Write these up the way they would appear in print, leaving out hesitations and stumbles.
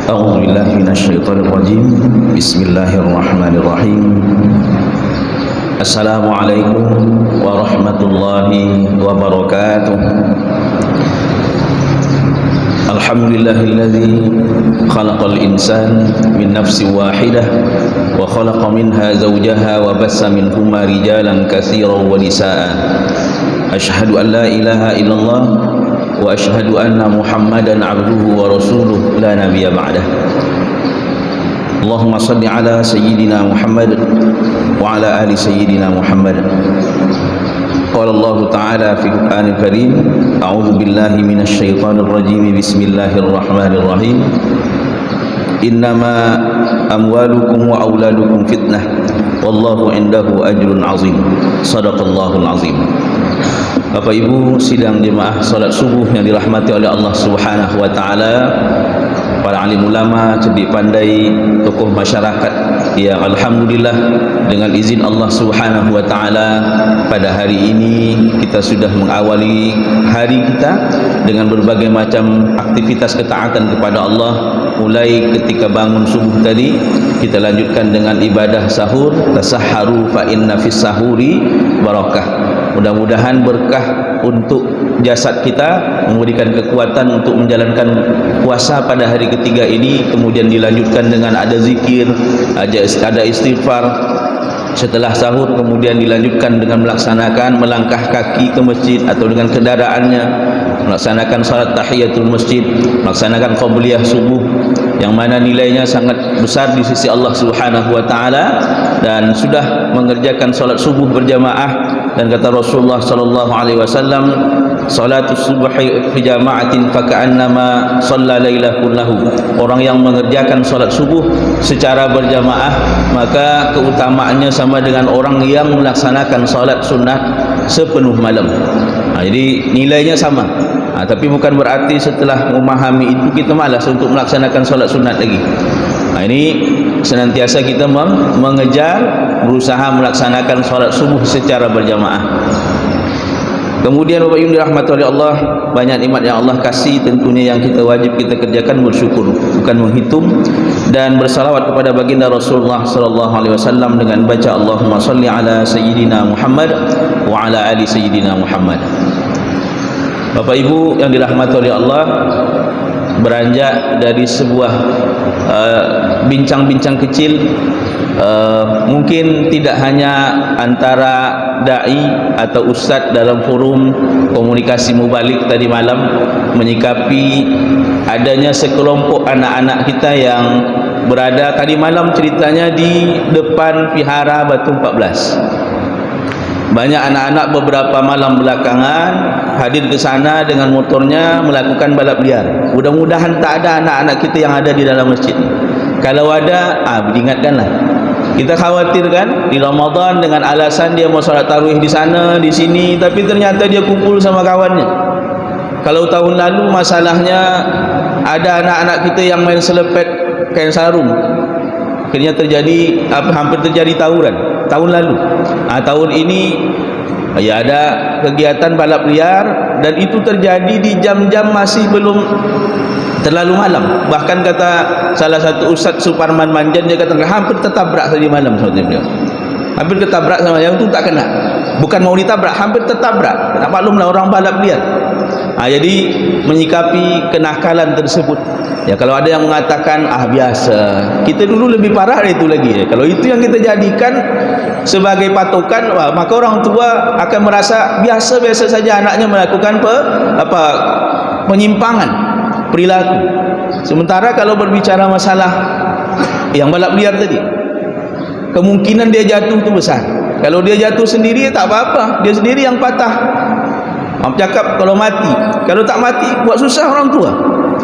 أعوذ بالله من الشيطان الرجيم بسم الله الرحمن الرحيم السلام عليكم ورحمة الله وبركاته الحمد لله الذي خلق الإنسان من نفس واحدة وخلق منها زوجها وبث منهما رجالا كثيرا ونساء أشهد أن لا إله إلا الله وأشهد أن محمدا عبده ورسوله لا نبي بعده اللهم صل على سيدنا محمد وعلى آل سيدنا محمد قال الله تعالى في القرآن الكريم أعوذ بالله من الشيطان الرجيم بسم الله الرحمن الرحيم إنما أموالكم وأولادكم فتنة والله عنده أجر عظيم صدق الله العظيم. Bapak Ibu sidang jemaah salat subuh yang dirahmati oleh Allah Subhanahu wa taala, para alim ulama, cerdik pandai, tokoh masyarakat yang alhamdulillah dengan izin Allah Subhanahu wa taala pada hari ini kita sudah mengawali hari kita dengan berbagai macam aktivitas ketaatan kepada Allah. Mulai ketika bangun subuh tadi kita lanjutkan dengan ibadah sahur, tasahharu fa inna fis sahuri barakah. Mudah-mudahan berkah untuk jasad kita, memberikan kekuatan untuk menjalankan puasa pada hari ketiga ini. Kemudian dilanjutkan dengan ada zikir, ada istighfar setelah sahur. Kemudian dilanjutkan dengan melaksanakan melangkah kaki ke masjid atau dengan kendaraannya, melaksanakan salat tahiyatul masjid, melaksanakan qabliyah subuh yang mana nilainya sangat besar di sisi Allah Subhanahu wa taala, dan sudah mengerjakan salat subuh berjamaah. Dan kata Rasulullah sallallahu alaihi wasallam, salatus subhi fi jama'atin fa ka'annama shalla lailah kullahu. Orang yang mengerjakan salat subuh secara berjamaah maka keutamaannya sama dengan orang yang melaksanakan salat sunat sepenuh malam. Jadi nilainya sama. Tapi bukan berarti setelah memahami itu kita malas untuk melaksanakan salat sunat lagi. Ini senantiasa kita mengejar, berusaha melaksanakan salat subuh secara berjamaah. Kemudian Bapak Ibu dirahmati oleh Allah, banyak nikmat yang Allah kasih, tentunya yang kita wajib kita kerjakan bersyukur, bukan menghitung, dan bersalawat kepada baginda Rasulullah sallallahu alaihi wasallam dengan baca Allahumma shalli ala sayyidina Muhammad wa ala ali sayyidina Muhammad. Bapak Ibu yang dirahmati oleh Allah, beranjak dari sebuah bincang-bincang kecil, mungkin tidak hanya antara dai atau ustaz dalam forum komunikasi mubalik tadi malam, menyikapi adanya sekelompok anak-anak kita yang berada tadi malam ceritanya di depan vihara Batu 14. Banyak anak-anak beberapa malam belakangan hadir ke sana dengan motornya melakukan balap liar. Mudah-mudahan tak ada anak-anak kita yang ada di dalam masjid. Kalau ada, diingatkanlah. Kita khawatirkan di Ramadan dengan alasan dia mau salat tarawih di sana, di sini, tapi ternyata dia kumpul sama kawannya. Kalau tahun lalu masalahnya ada anak-anak kita yang main selepet kain sarung, akhirnya terjadi hampir terjadi tawuran tahun lalu. Tahun ini ya ada kegiatan balap liar, dan itu terjadi di jam-jam masih belum terlalu malam. Bahkan kata salah satu Ustaz Suparman Manjan, dia kata hampir tertabrak tadi malam. Hampir tertabrak sama yang itu, tak kena. Bukan mau ditabrak, hampir tertabrak. Tak maklumlah orang balap liar. Jadi menyikapi kenakalan tersebut, ya kalau ada yang mengatakan biasa, kita dulu lebih parah dari itu lagi. Kalau itu yang kita jadikan sebagai patokan, maka orang tua akan merasa biasa-biasa saja anaknya melakukan penyimpangan perilaku. Sementara kalau berbicara masalah yang balap liar tadi, kemungkinan dia jatuh itu besar. Kalau dia jatuh sendiri tak apa-apa, dia sendiri yang patah. Cakap kalau mati, kalau tak mati buat susah orang tua.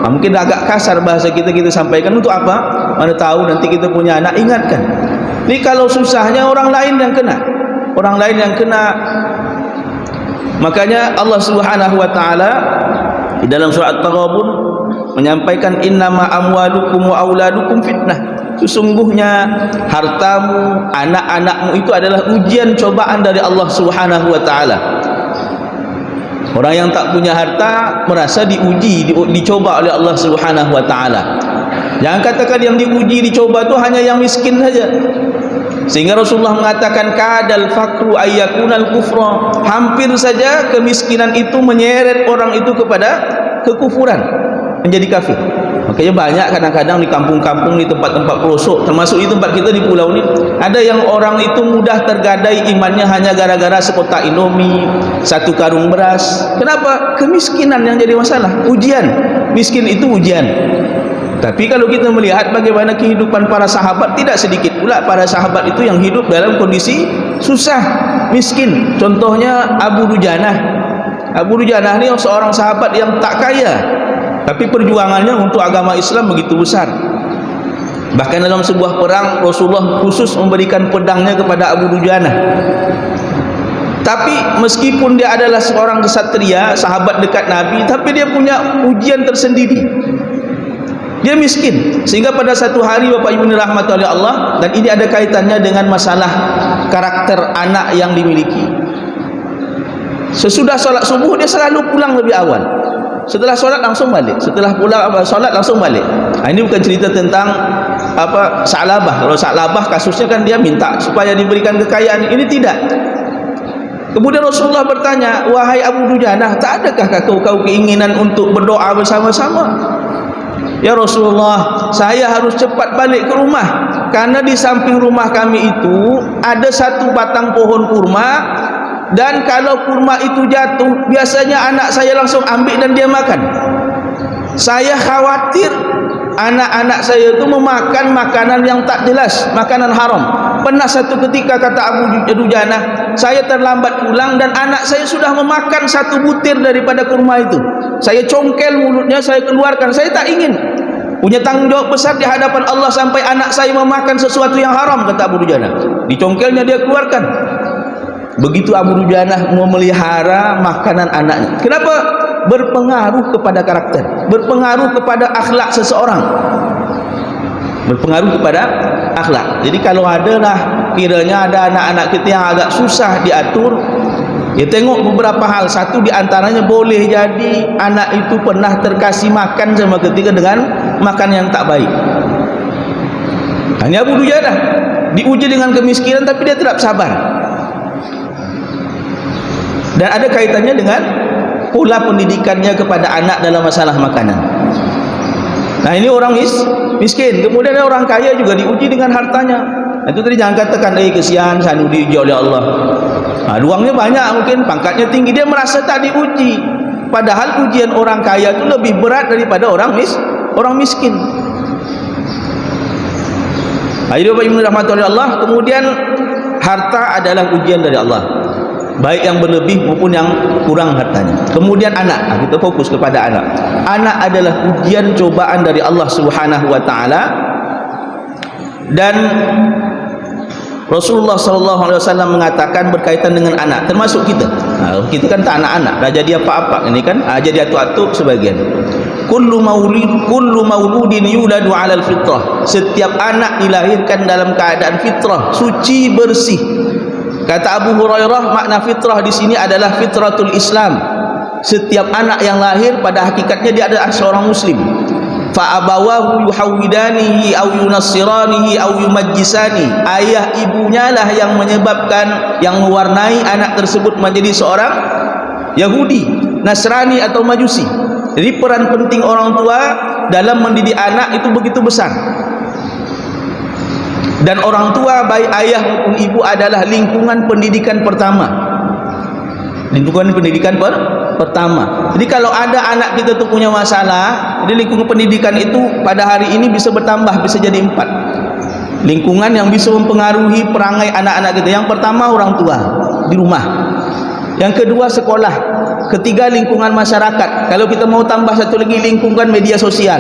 Mungkin agak kasar bahasa kita sampaikan, untuk apa? Mana tahu nanti kita punya anak, ingatkan. Ini kalau susahnya orang lain yang kena, orang lain yang kena. Makanya Allah Subhanahu wa taala di dalam surah At-Taghabun menyampaikan innama amwalukum wa auladukum fitnah. Sesungguhnya hartamu, anak-anakmu itu adalah ujian cobaan dari Allah Subhanahu wa taala. Orang yang tak punya harta merasa diuji, dicoba oleh Allah Subhanahu wa taala. Jangan katakan yang diuji, dicoba itu hanya yang miskin saja. Sehingga Rasulullah mengatakan kadal fakru ayyakunal kufra, hampir saja kemiskinan itu menyeret orang itu kepada kekufuran, menjadi kafir. Makanya banyak kadang-kadang di kampung-kampung, di tempat-tempat pelosok, termasuk di tempat kita di pulau ini, ada yang orang itu mudah tergadai imannya hanya gara-gara sekotak Indomie, satu karung beras. Kenapa? Kemiskinan yang jadi masalah, ujian. Miskin itu ujian. Tapi kalau kita melihat bagaimana kehidupan para sahabat, tidak sedikit pula para sahabat itu yang hidup dalam kondisi susah, miskin. Contohnya Abu Dujanah. Abu Dujanah ini seorang sahabat yang tak kaya, tapi perjuangannya untuk agama Islam begitu besar. Bahkan dalam sebuah perang Rasulullah khusus memberikan pedangnya kepada Abu Dujanah. Tapi meskipun dia adalah seorang kesatria, sahabat dekat Nabi, tapi dia punya ujian tersendiri. Dia miskin, sehingga pada satu hari Bapak Ibu dirahmati oleh Allah, dan ini ada kaitannya dengan masalah karakter anak yang dimiliki. Sesudah sholat subuh dia selalu pulang lebih awal. Setelah sholat langsung balik. Setelah pulang sholat langsung balik. Ini bukan cerita tentang Sa'labah. Kalau Sa'labah kasusnya kan dia minta supaya diberikan kekayaan. Ini tidak. Kemudian Rasulullah bertanya, wahai Abu Dujanah, tak adakah kau keinginan untuk berdoa bersama-sama? Ya Rasulullah, saya harus cepat balik ke rumah, karena di samping rumah kami itu ada satu batang pohon kurma, dan kalau kurma itu jatuh, biasanya anak saya langsung ambil dan dia makan. Saya khawatir anak-anak saya itu memakan makanan yang tak jelas, makanan haram. Pernah satu ketika, kata Abu Dujanah, saya terlambat pulang dan anak saya sudah memakan satu butir daripada kurma itu. Saya congkel mulutnya, saya keluarkan. Saya tak ingin, punya tanggung jawab besar di hadapan Allah sampai anak saya memakan sesuatu yang haram, kata Abu Dujanah. Dicongkelnya dia keluarkan. Begitu Abu Dujanah memelihara makanan anaknya. Kenapa? Berpengaruh kepada karakter, berpengaruh kepada akhlak seseorang, berpengaruh kepada akhlak. Jadi kalau adalah kiranya ada anak-anak kita yang agak susah diatur, ya tengok beberapa hal. Satu di antaranya, boleh jadi anak itu pernah terkasih makan sama ketika dengan makan yang tak baik. Hanya Abu Dujanah diuji dengan kemiskinan, tapi dia tetap sabar. Dan ada kaitannya dengan pola pendidikannya kepada anak dalam masalah makanan. Nah, ini orang miskin. Kemudian ada orang kaya juga diuji dengan hartanya. Itu tadi jangan katakan, kesian Sanu diuji oleh Allah. Uangnya banyak, mungkin pangkatnya tinggi, dia merasa tak diuji. Padahal ujian orang kaya itu lebih berat daripada orang miskin. Jadi Bapak Ibu rahmati oleh Allah, kemudian harta adalah ujian dari Allah, baik yang berlebih maupun yang kurang hartanya. Kemudian anak, kita fokus kepada anak. Anak adalah ujian cobaan dari Allah Subhanahu wa taala. Dan Rasulullah SAW mengatakan berkaitan dengan anak, termasuk kita. Kita kan tak anak-anak, dah jadi apa-apa. Ini kan jadi atuk-atuk sebagian. Kullu mauludin yuladu 'alal fitrah. Setiap anak dilahirkan dalam keadaan fitrah, suci, bersih. Kata Abu Hurairah, makna fitrah di sini adalah fitratul Islam. Setiap anak yang lahir pada hakikatnya dia adalah seorang muslim. Fa abawahu yuhawidanihi aw yunassiranihi aw yumajjisani. Ayah ibunya lah yang menyebabkan, yang mewarnai anak tersebut menjadi seorang Yahudi, Nasrani atau Majusi. Jadi peran penting orang tua dalam mendidik anak itu begitu besar. Dan orang tua, baik ayah maupun ibu, adalah lingkungan pendidikan pertama. Lingkungan pendidikan pertama. Jadi kalau ada anak kita tu punya masalah, jadi lingkungan pendidikan itu pada hari ini bisa bertambah, bisa jadi 4. Lingkungan yang bisa mempengaruhi perangai anak-anak kita. Yang pertama orang tua di rumah. Yang kedua sekolah. Ketiga lingkungan masyarakat. Kalau kita mau tambah satu lagi, lingkungan media sosial.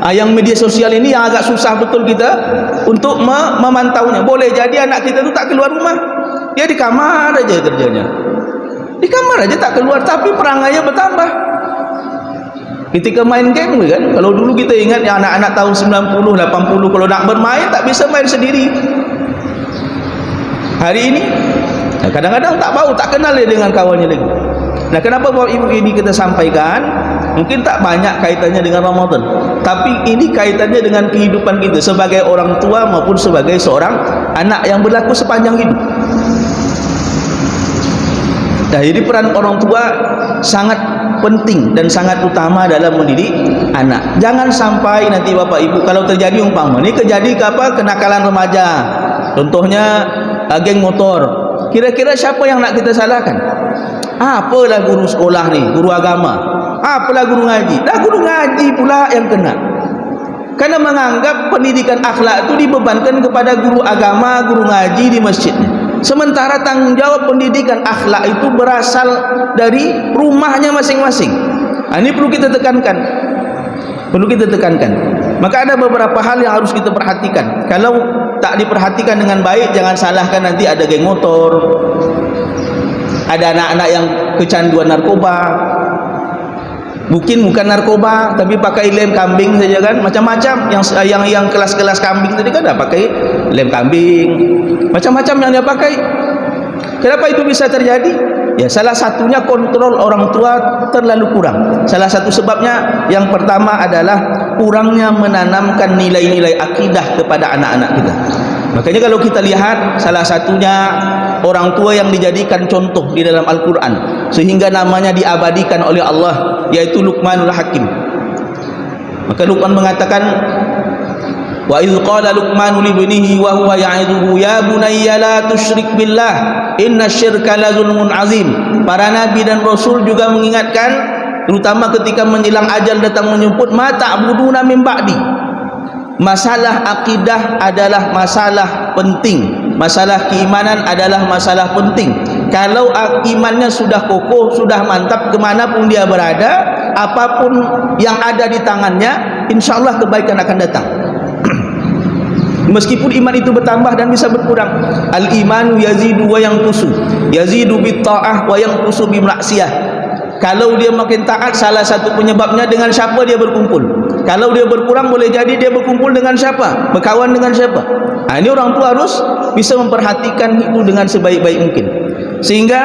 Yang media sosial ini yang agak susah betul kita untuk memantaunya. Boleh jadi anak kita tu tak keluar rumah, dia di kamar aja kerjanya, di kamar aja tak keluar, tapi perangainya bertambah. Ketika main game kan, kalau dulu kita ingat yang anak-anak tahun 90, 80, kalau nak bermain tak bisa main sendiri. Hari ini kadang-kadang tak bau, tak kenal dia dengan kawannya lagi. Nah, kenapa Bapak Ibu ini kita sampaikan? Mungkin tak banyak kaitannya dengan Ramadan, Tapi ini kaitannya dengan kehidupan kita sebagai orang tua maupun sebagai seorang anak yang berlaku sepanjang hidup. Nah, jadi peran orang tua sangat penting dan sangat utama dalam mendidik anak. Jangan sampai nanti Bapak Ibu, kalau terjadi umpama ini kenakalan remaja, contohnya geng motor, kira-kira siapa yang nak kita salahkan? Apalah guru sekolah ni, guru agama, apalah guru ngaji, dah guru ngaji pula yang kena, karena menganggap pendidikan akhlak itu dibebankan kepada guru agama, guru ngaji di masjidnya. Sementara tanggung jawab pendidikan akhlak itu berasal dari rumahnya masing-masing. Ini perlu kita tekankan. Maka ada beberapa hal yang harus kita perhatikan. Kalau tak diperhatikan dengan baik, jangan salahkan nanti ada geng motor, ada anak-anak yang kecanduan narkoba. Mungkin bukan narkoba, tapi pakai lem kambing saja kan, macam-macam. Yang kelas-kelas kambing tadi kan dah pakai lem kambing, macam-macam yang dia pakai. Kenapa itu bisa terjadi? Ya, salah satunya kontrol orang tua terlalu kurang. Salah satu sebabnya yang pertama adalah kurangnya menanamkan nilai-nilai akidah kepada anak-anak kita. Makanya kalau kita lihat, salah satunya orang tua yang dijadikan contoh di dalam Al-Quran sehingga namanya diabadikan oleh Allah, yaitu Luqmanul Hakim. Maka Luqman mengatakan, wa idh qala Luqmanu li ibnihi wa huwa ya'iduhu ya bunayya la tusyrik billah innasyirka la zulmun azim. Para nabi dan rasul juga mengingatkan, terutama ketika menjelang ajal datang menjemput, ma ta'buduna min ba'di. Masalah akidah adalah masalah penting, masalah keimanan adalah masalah penting. Kalau imannya sudah kokoh, sudah mantap, kemanapun dia berada, apapun yang ada di tangannya, insya Allah kebaikan akan datang. Meskipun iman itu bertambah dan bisa berkurang. Al-imanu yazidu wa yanqusu, yazidu bit-ta'ah wa yanqusu bi-ma'siyah. Kalau dia makin taat, salah satu penyebabnya dengan siapa dia berkumpul. Kalau dia berkurang, boleh jadi dia berkumpul dengan siapa, berkawan dengan siapa. Ini orang tua harus bisa memperhatikan itu dengan sebaik-baik mungkin. Sehingga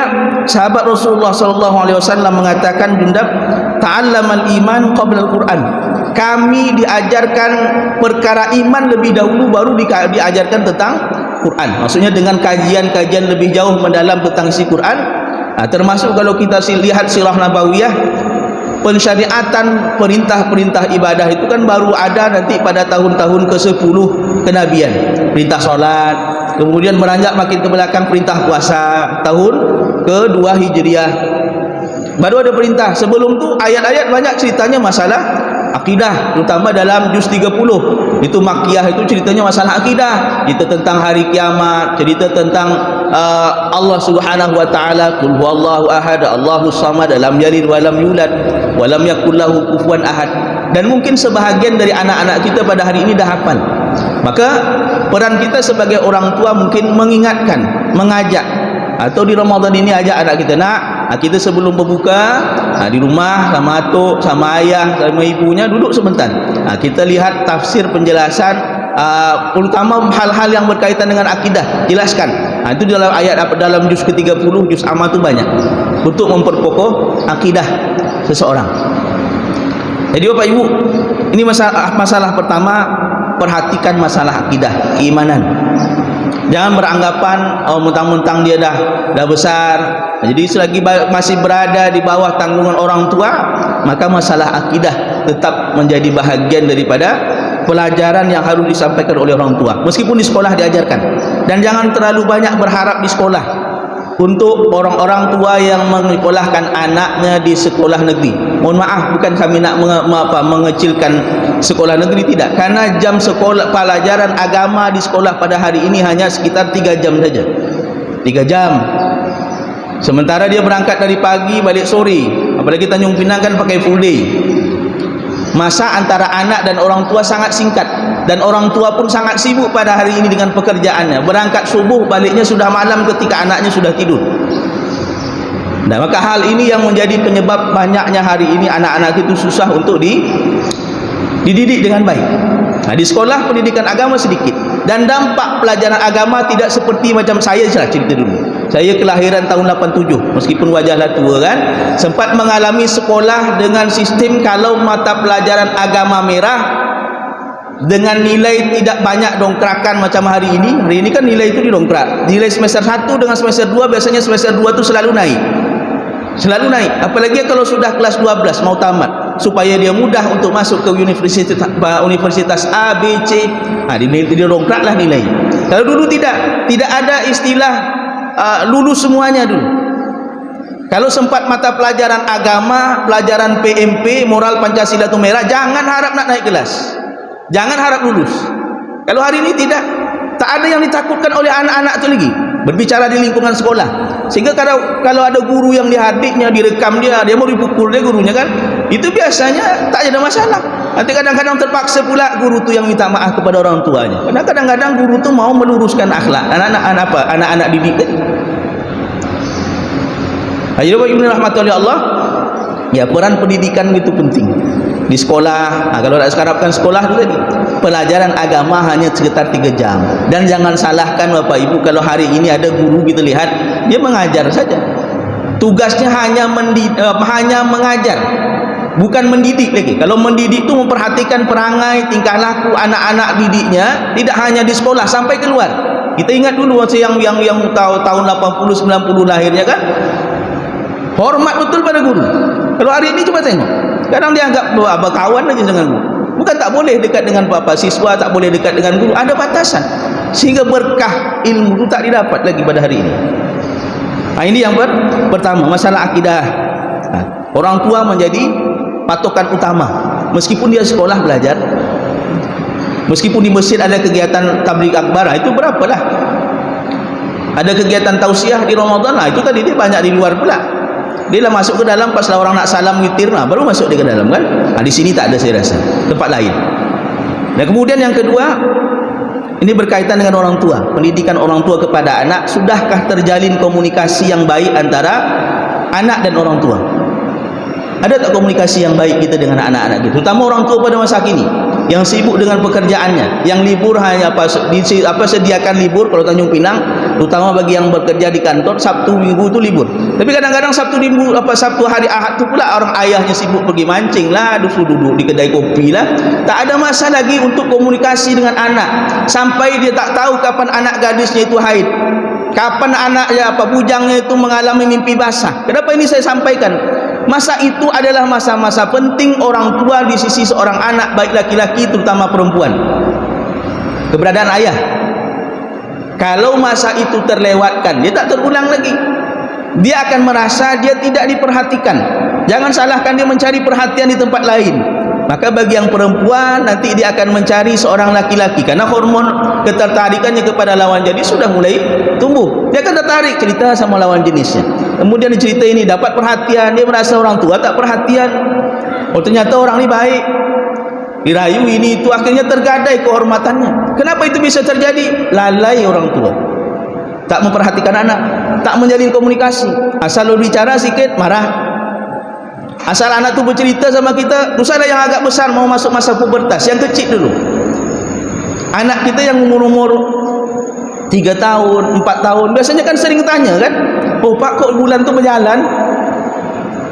sahabat Rasulullah SAW mengatakan, Jundab, ta'allamal iman qabla al-Quran. Kami diajarkan perkara iman lebih dahulu, baru diajarkan tentang Quran. Maksudnya dengan kajian-kajian lebih jauh mendalam tentang isi Quran. Termasuk kalau kita lihat sirah nabawiyah, pensyariatan perintah-perintah ibadah itu kan baru ada nanti pada tahun-tahun ke-10 kenabian. Perintah solat, kemudian beranjak makin ke belakang perintah puasa tahun ke-2 Hijriah. Baru ada perintah. Sebelum tu ayat-ayat banyak ceritanya masalah akidah, terutama dalam juz 30. Itu Makkiyah, itu ceritanya masalah akidah, cerita tentang hari kiamat, cerita tentang Allah Subhanahu wa taala, qul huwallahu ahad, Allahus samad, lam yalid wa lam yulad wa lam yakul lahu kufuwan ahad. Dan mungkin sebahagian dari anak-anak kita pada hari ini dah hafal. Maka peran kita sebagai orang tua mungkin mengingatkan, mengajak, atau di Ramadan ini ajak anak kita, nak, kita sebelum berbuka di rumah sama atuk, sama ayah, sama ibunya duduk sebentar. Kita lihat tafsir penjelasan, terutama hal-hal yang berkaitan dengan akidah, jelaskan. Itu dalam ayat, dalam juz ke-30, juz amma itu banyak untuk memperkokoh akidah seseorang. Jadi Bapak Ibu, ini masalah pertama, perhatikan masalah akidah, keimanan. Jangan beranggapan mentang-mentang dia dah besar, jadi selagi masih berada di bawah tanggungan orang tua, maka masalah akidah tetap menjadi bahagian daripada pelajaran yang harus disampaikan oleh orang tua, meskipun di sekolah diajarkan. Dan jangan terlalu banyak berharap di sekolah untuk orang-orang tua yang menyekolahkan anaknya di sekolah negeri. Mohon maaf, bukan kami nak mengecilkan sekolah negeri, tidak, karena jam sekolah pelajaran agama di sekolah pada hari ini hanya sekitar 3 jam saja. 3 jam. Sementara dia berangkat dari pagi balik sore, apalagi Tanjung Pinang kan pakai full day. Masa antara anak dan orang tua sangat singkat, dan orang tua pun sangat sibuk pada hari ini dengan pekerjaannya. Berangkat subuh, baliknya sudah malam ketika anaknya sudah tidur. Nah, maka hal ini yang menjadi penyebab banyaknya hari ini anak-anak itu susah untuk dididik dengan baik. Di sekolah pendidikan agama sedikit, dan dampak pelajaran agama tidak seperti macam saya cerita dulu. Saya kelahiran tahun 87, meskipun wajahlah tua kan. Sempat mengalami sekolah dengan sistem kalau mata pelajaran agama merah dengan nilai tidak banyak dongkrakan macam hari ini. Hari ini kan nilai itu didongkrak. Nilai semester 1 dengan semester 2 biasanya semester 2 itu selalu naik. Selalu naik. Apalagi kalau sudah kelas 12 mau tamat, supaya dia mudah untuk masuk ke universitas A, B, C. Dia dongkraklah nilai. Kalau dulu tidak ada istilah lulus semuanya dulu. Kalau sempat mata pelajaran agama, pelajaran PMP, moral Pancasila itu merah, jangan harap nak naik kelas. Jangan harap lulus. Kalau hari ini tak ada yang ditakutkan oleh anak-anak itu lagi berbicara di lingkungan sekolah. Sehingga kalau ada guru yang dihadiknya, direkam dia mau dipukul dia gurunya kan, itu biasanya tak ada masalah. Nanti kadang-kadang terpaksa pula guru tu yang minta maaf kepada orang tuanya. Karena kadang-kadang guru tu mau meluruskan akhlak anak-anak didik tadi. Ayo Bapak Ibu rahmatullahi Allah, ya peran pendidikan itu penting di sekolah. Kalau nak sekarapkan sekolah itu tadi, pelajaran agama hanya sekitar 3 jam. Dan jangan salahkan Bapak Ibu kalau hari ini ada guru kita lihat dia mengajar saja. Tugasnya hanya mengajar, bukan mendidik lagi. Kalau mendidik itu memperhatikan perangai, tingkah laku anak-anak didiknya, tidak hanya di sekolah sampai keluar. Kita ingat dulu waktu yang tahun 80 90 lahirnya kan, hormat betul pada guru. Kalau hari ini coba tengok, kadang dia anggap berkawan lagi dengan guru. Bukan tak boleh dekat dengan bapa siswa, tak boleh dekat dengan guru, ada batasan. Sehingga berkah ilmu itu tak didapat lagi pada hari ini. Ini yang pertama, masalah akidah. Orang tua menjadi patokan utama. Meskipun dia sekolah belajar, meskipun di masjid ada kegiatan tabligh akbar, itu berapalah. Ada kegiatan tausiah di Ramadan, itu tadi dia banyak di luar pula. Dia lah masuk ke dalam pas lah orang nak salam witir, baru masuk dia ke dalam kan. Di sini tak ada saya rasa, tempat lain. Dan kemudian yang kedua, ini berkaitan dengan orang tua, pendidikan orang tua kepada anak. Sudahkah terjalin komunikasi yang baik antara anak dan orang tua? Ada tak komunikasi yang baik kita dengan anak-anak kita, terutama orang tua pada masa kini yang sibuk dengan pekerjaannya, yang libur hanya sediakan libur kalau Tanjung Pinang, terutama bagi yang bekerja di kantor, Sabtu Minggu itu libur. Tapi kadang-kadang Sabtu hari Ahad itu pula orang ayahnya sibuk pergi mancing lah, duduk di kedai kopi lah. Tak ada masa lagi untuk komunikasi dengan anak, sampai dia tak tahu kapan anak gadisnya itu haid, kapan anaknya bujangnya itu mengalami mimpi basah. Kenapa ini saya sampaikan? Masa itu adalah masa-masa penting orang tua di sisi seorang anak, baik laki-laki terutama perempuan. Keberadaan ayah, kalau masa itu terlewatkan, dia tak terulang lagi. Dia akan merasa dia tidak diperhatikan. Jangan salahkan dia mencari perhatian di tempat lain. Maka bagi yang perempuan, nanti dia akan mencari seorang laki-laki, karena hormon ketertarikannya kepada lawan jenis sudah mulai tumbuh. Dia akan tertarik cerita sama lawan jenisnya. Kemudian cerita ini dapat perhatian, dia merasa orang tua tak perhatian. Ternyata orang ini baik, dirayu ini itu, akhirnya tergadai kehormatannya. Kenapa itu bisa terjadi? Lalai orang tua, tak memperhatikan anak, tak menjalin komunikasi. Asal lu bicara sikit marah. Asal anak tu bercerita sama kita, misalnya yang agak besar mau masuk masa pubertas, yang kecil dulu, anak kita yang umur 3 tahun, 4 tahun, biasanya kan sering tanya kan, oh Pak, kok bulan tu berjalan,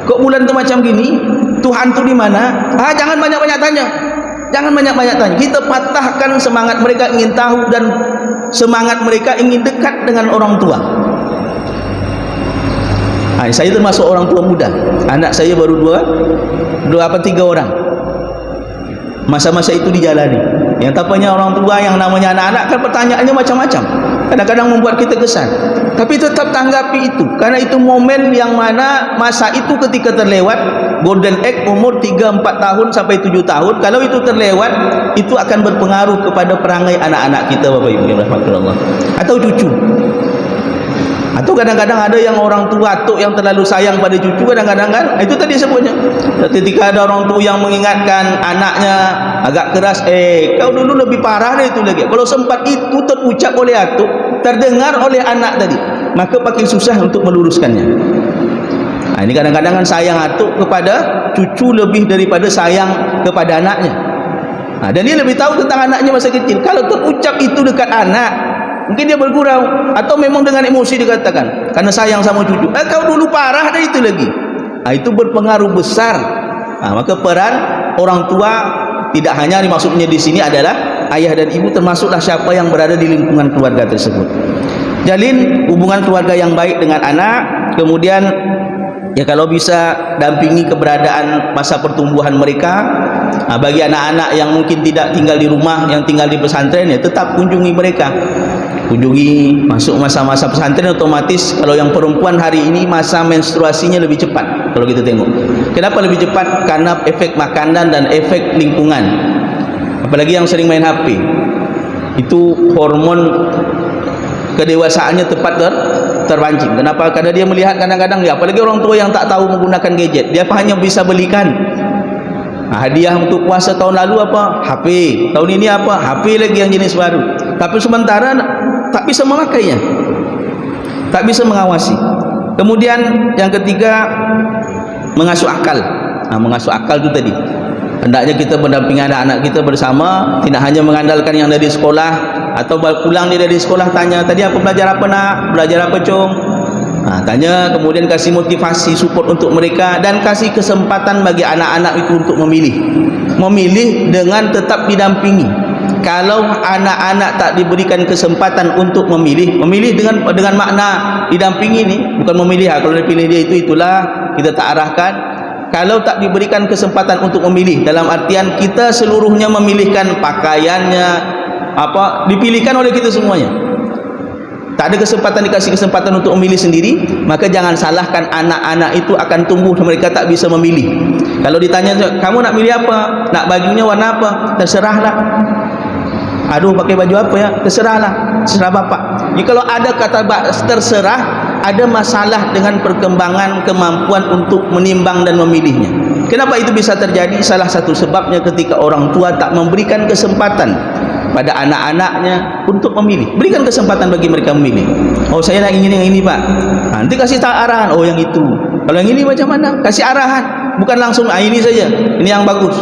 kok bulan tu macam gini, Tuhan tu di mana? Jangan banyak-banyak tanya, jangan banyak-banyak tanya. Kita patahkan semangat mereka ingin tahu dan semangat mereka ingin dekat dengan orang tua. Saya termasuk orang tua muda, anak saya baru 3 orang. Masa-masa itu dijalani. Yang tapanya orang tua yang namanya anak-anak kan pertanyaannya macam-macam, kadang-kadang membuat kita kesan, tapi tetap tanggapi itu, karena itu momen yang mana masa itu ketika terlewat, golden age umur 3-4 tahun sampai 7 tahun, kalau itu terlewat, itu akan berpengaruh kepada perangai anak-anak kita, Bapak Ibu yang rahmatullah, atau cucu. Atau kadang-kadang ada yang orang tua atuk yang terlalu sayang pada cucu, kadang-kadang kan, itu tadi sebutnya, ketika ada orang tua yang mengingatkan anaknya agak keras, kau dulu lebih parah dari itu lagi. Kalau sempat itu terucap oleh atuk, terdengar oleh anak tadi, maka makin susah untuk meluruskannya. Ini kadang-kadang kan sayang atuk kepada cucu lebih daripada sayang kepada anaknya. Dan dia lebih tahu tentang anaknya masa kecil. Kalau terucap itu dekat anak, Mungkin dia bergurau, atau memang dengan emosi dikatakan karena sayang sama cucu. Kau dulu parah dah itu lagi. Itu berpengaruh besar. Maka peran orang tua tidak hanya maksudnya di sini adalah ayah dan ibu, termasuklah siapa yang berada di lingkungan keluarga tersebut. Jalin hubungan keluarga yang baik dengan anak. Kemudian ya kalau bisa dampingi keberadaan masa pertumbuhan mereka. Bagi anak-anak yang mungkin tidak tinggal di rumah, yang tinggal di pesantren, ya tetap kunjungi mereka. Kunjungi, masuk masa-masa pesantren, otomatis kalau yang perempuan hari ini masa menstruasinya lebih cepat. Kalau kita tengok, kenapa lebih cepat? Karena efek makanan dan efek lingkungan. Apalagi yang sering main HP, itu hormon kedewasaannya tepat terpancing. Kenapa? Karena dia melihat kadang-kadang, ya apalagi orang tua yang tak tahu menggunakan gadget, dia hanya bisa belikan hadiah untuk puasa tahun lalu apa? HP. Tahun ini apa? HP lagi yang jenis baru. Tapi sementara tak bisa memakainya, tak bisa mengawasi. Kemudian yang ketiga, mengasuh akal. Mengasuh akal itu tadi, hendaknya kita mendampingi anak-anak kita bersama, tidak hanya mengandalkan yang dari sekolah, atau pulang dia dari sekolah tanya, tadi apa belajar apa nak? Belajar apa cung? Tanya, kemudian kasih motivasi, support untuk mereka, dan kasih kesempatan bagi anak-anak itu untuk memilih dengan tetap didampingi. Kalau anak-anak tak diberikan kesempatan untuk memilih dengan makna didampingi ini, bukan memilih. Kalau dipilih dia itulah kita tak arahkan. Kalau tak diberikan kesempatan untuk memilih, dalam artian kita seluruhnya memilihkan pakaiannya, dipilihkan oleh kita semuanya, tak ada kesempatan, dikasih kesempatan untuk memilih sendiri, maka jangan salahkan anak-anak itu akan tumbuh mereka tak bisa memilih. Kalau ditanya, kamu nak milih apa? Nak bajunya warna apa? Terserahlah. Aduh, pakai baju apa ya? Terserahlah, terserah bapak. Jadi kalau ada kata terserah, ada masalah dengan perkembangan kemampuan untuk menimbang dan memilihnya. Kenapa itu bisa terjadi? Salah satu sebabnya ketika orang tua tak memberikan kesempatan pada anak-anaknya untuk memilih. Berikan kesempatan bagi mereka memilih. Oh, saya nak ingin yang ini pak, nanti kasih arahan. Oh, yang itu. Kalau yang ini macam mana? Kasih arahan, bukan langsung ini saja, ini yang bagus.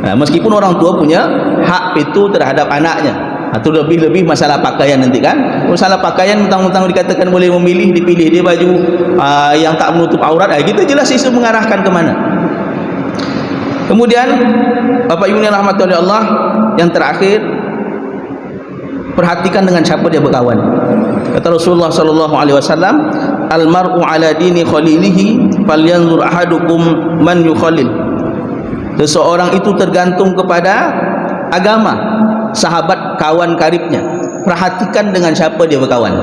Meskipun orang tua punya hak itu terhadap anaknya, atau lebih-lebih masalah pakaian nanti kan. Masalah pakaian mentang-mentang dikatakan boleh memilih, dipilih dia baju yang tak menutup aurat, kita jelas isu mengarahkan kemana. Kemudian Bapak Ibu yang dirahmati oleh Allah, yang terakhir, perhatikan dengan siapa dia berkawan. Kata Rasulullah sallallahu alaihi wasallam, "Al-mar'u ala dini khalilihi, falyanzur ahadukum man yukhalil." Seseorang itu tergantung kepada agama sahabat kawan karibnya. Perhatikan dengan siapa dia berkawan.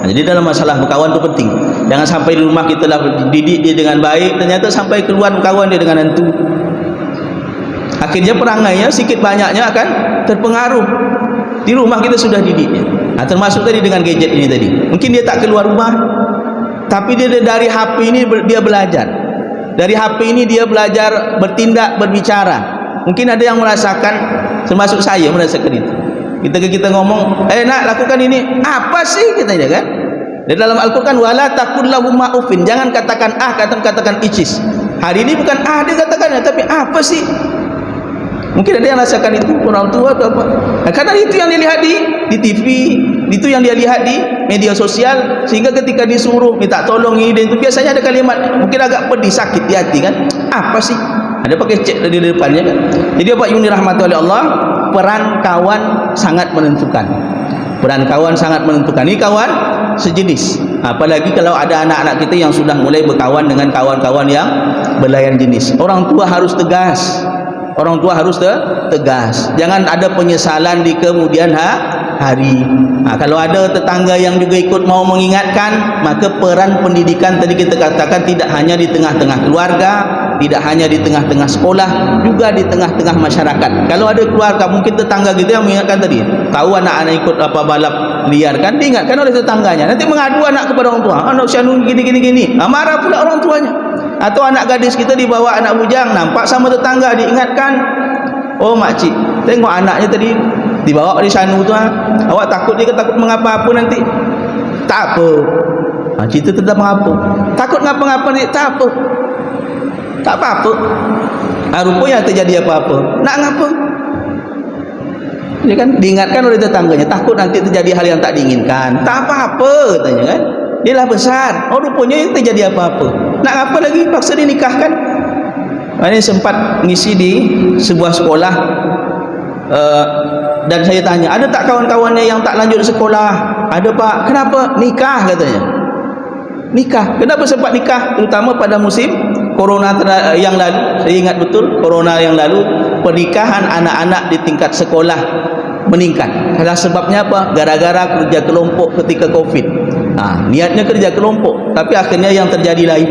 Jadi dalam masalah berkawan itu penting. Jangan sampai di rumah kita lah didik dia dengan baik, ternyata sampai keluar berkawan dia dengan hantu. Akhirnya perangainya sikit banyaknya akan terpengaruh. Di rumah kita sudah didiknya. Termasuk tadi dengan gadget ini tadi. Mungkin dia tak keluar rumah, tapi dia dari HP ini dia belajar. Dari HP ini dia belajar bertindak, berbicara. Mungkin ada yang merasakan, termasuk saya merasakan itu. Kita ngomong, nak lakukan ini. Apa sih katanya kan? Di dalam Al-Quran, wala taqul lahum ma'ufin. Jangan katakan katakan icis. Hari ini bukan dia katakannya, tapi apa sih? Mungkin ada yang rasakan itu, orang tua atau apa. Karena itu yang dilihat di TV, itu yang dia lihat di media sosial, sehingga ketika disuruh minta tolong ini dan itu, biasanya ada kalimat mungkin agak pedih, sakit di hati kan. Apa sih? Ada pakai cek dari depannya kan. Jadi Bapak Ibu dirahmati oleh Allah, peran kawan sangat menentukan. Peran kawan sangat menentukan. Ini kawan sejenis. Apalagi kalau ada anak-anak kita yang sudah mulai berkawan dengan kawan-kawan yang berlain jenis. Orang tua harus tegas. Orang tua harus tegas. Jangan ada penyesalan di kemudian hari. Kalau ada tetangga yang juga ikut mau mengingatkan, maka peran pendidikan tadi kita katakan tidak hanya di tengah-tengah keluarga, tidak hanya di tengah-tengah sekolah, juga di tengah-tengah masyarakat. Kalau ada keluarga, mungkin tetangga kita yang mengingatkan tadi, tahu anak-anak ikut balap liar kan, diingatkan oleh tetangganya. Nanti mengadu anak kepada orang tua, anak sianu gini. Marah pula orang tuanya. Atau anak gadis kita dibawa anak bujang, nampak sama tetangga, diingatkan, oh makcik, tengok anaknya tadi dibawa di sana tu, awak takut dia takut mengapa-apa nanti? Tak apa. Cerita tentang mengapa? Takut ngapa-ngapa nanti? Tak apa. Tak apa-apa. Rupanya terjadi apa-apa. Nak ngapa? Ya kan, diingatkan oleh tetangganya, takut nanti terjadi hal yang tak diinginkan. Tak apa-apa katanya kan, dia lah besar. Oh rupanya yang terjadi apa-apa. Nak apa lagi, paksa dinikahkan. Ini sempat ngisi di sebuah sekolah, dan saya tanya, ada tak kawan-kawannya yang tak lanjut sekolah? Ada pak. Kenapa? Nikah katanya. Nikah. Kenapa sempat nikah? Terutama pada musim corona yang lalu. Saya ingat betul, corona yang lalu pernikahan anak-anak di tingkat sekolah meningkat. Salah sebabnya apa? Gara-gara kerja kelompok ketika Covid. Niatnya kerja kelompok, tapi akhirnya yang terjadi lain.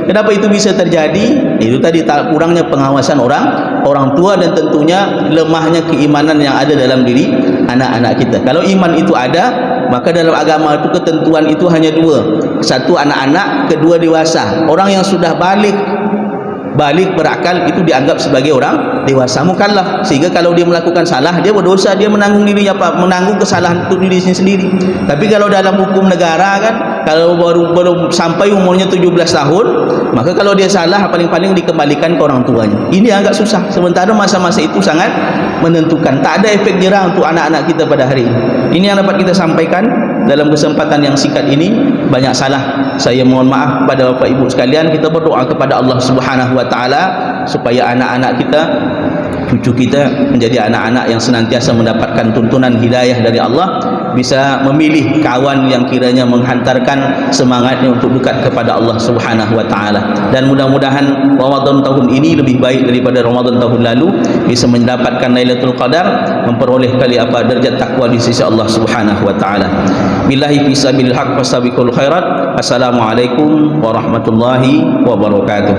Kenapa itu bisa terjadi? Itu tadi tak kurangnya pengawasan orang tua, dan tentunya lemahnya keimanan yang ada dalam diri anak-anak kita. Kalau iman itu ada, maka dalam agama itu ketentuan itu hanya dua. Satu anak-anak, kedua dewasa. Orang yang sudah balik berakal itu dianggap sebagai orang dewasa, mukallaf, sehingga kalau dia melakukan salah, dia berdosa, dia menanggung kesalahan untuk diri sendiri. Tapi kalau dalam hukum negara kan, kalau baru sampai umurnya 17 tahun, maka kalau dia salah paling-paling dikembalikan ke orang tuanya. Ini agak susah, sementara masa-masa itu sangat menentukan. Tak ada efek jerah untuk anak-anak kita pada hari ini. Ini yang dapat kita sampaikan dalam kesempatan yang singkat ini. Banyak salah, saya mohon maaf kepada Bapak Ibu sekalian. Kita berdoa kepada Allah Subhanahu wa taala supaya anak-anak kita, cucu kita menjadi anak-anak yang senantiasa mendapatkan tuntunan hidayah dari Allah, bisa memilih kawan yang kiranya menghantarkan semangatnya untuk dekat kepada Allah Subhanahu wa taala. Dan mudah-mudahan Ramadan tahun ini lebih baik daripada Ramadan tahun lalu, bisa mendapatkan Lailatul Qadar, memperoleh derajat takwa di sisi Allah Subhanahu wa taala. Billahi fi sabilil haq fastabiqul khairat. Assalamualaikum warahmatullahi wabarakatuh.